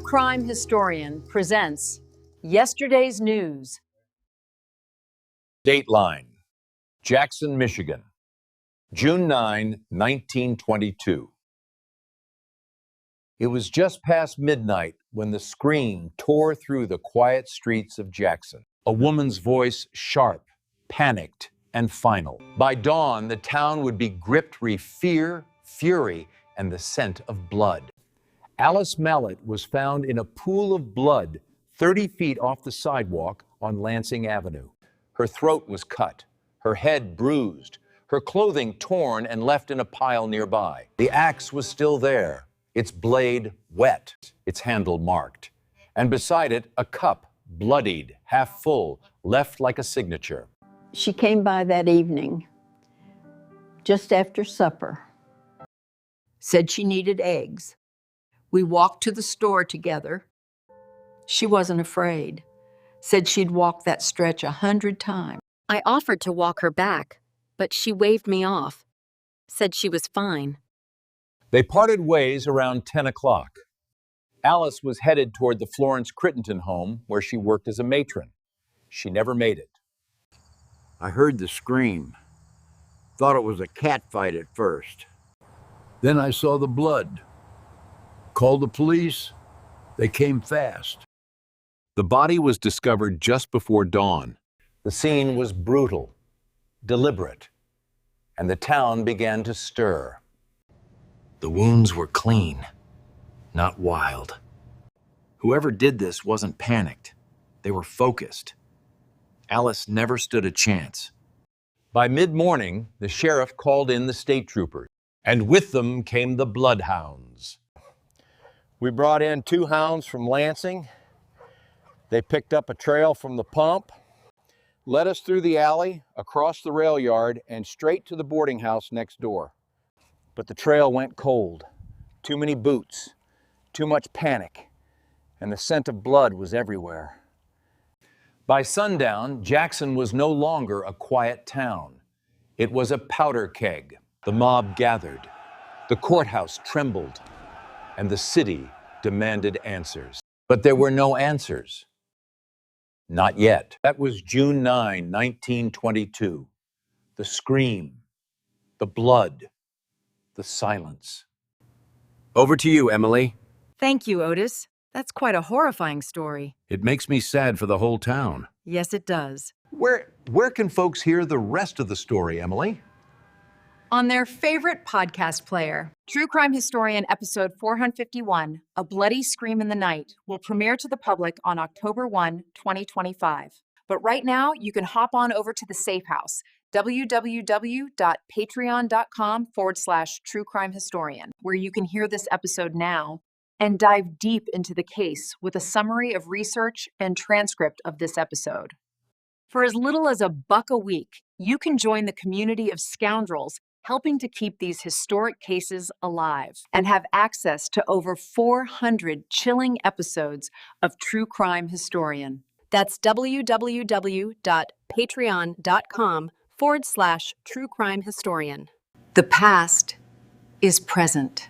Crime Historian presents Yesterday's News. Dateline, Jackson, Michigan, June 9, 1922. It was just past midnight when the scream tore through the quiet streets of Jackson. A woman's voice, sharp, panicked, and final. By dawn, the town would be gripped with fear, fury, and the scent of blood. Alice Mallett was found in a pool of blood 30 feet off the sidewalk on Lansing Avenue. Her throat was cut, her head bruised, her clothing torn and left in a pile nearby. The axe was still there, its blade wet, its handle marked. And beside it, a cup, bloodied, half full, left like a signature. She came by that evening, just after supper. Said she needed eggs. We walked to the store together. She wasn't afraid. Said she'd walked that stretch 100 times. I offered to walk her back, but she waved me off. Said she was fine. They parted ways around 10 o'clock. Alice was headed toward the Florence Crittenton home where she worked as a matron. She never made it. I heard the scream. Thought it was a cat fight at first. Then I saw the blood. Called the police. They came fast. The body was discovered just before dawn. The scene was brutal, deliberate, and the town began to stir. The wounds were clean, not wild. Whoever did this wasn't panicked. They were focused. Alice never stood a chance. By mid-morning, the sheriff called in the state troopers, and with them came the bloodhounds. We brought in 2 hounds from Lansing. They picked up a trail from the pump, led us through the alley, across the rail yard, and straight to the boarding house next door. But the trail went cold. Too many boots, too much panic, and the scent of blood was everywhere. By sundown, Jackson was no longer a quiet town. It was a powder keg. The mob gathered. The courthouse trembled. And the city demanded answers. But there were no answers. Not yet. That was June 9, 1922. The scream, the blood, the silence. Over to you, Emily. Thank you, Otis. That's quite a horrifying story. It makes me sad for the whole town. Yes, it does. Where can folks hear the rest of the story, Emily? On their favorite podcast player, True Crime Historian episode 451, A Bloody Scream in the Night, will premiere to the public on October 1, 2025. But right now, you can hop on over to the Safe House, www.patreon.com/True Crime Historian, where you can hear this episode now and dive deep into the case with a summary of research and transcript of this episode. For as little as $1 a week, you can join the community of scoundrels helping to keep these historic cases alive and have access to over 400 chilling episodes of True Crime Historian. That's www.patreon.com/True Crime Historian. The past is present.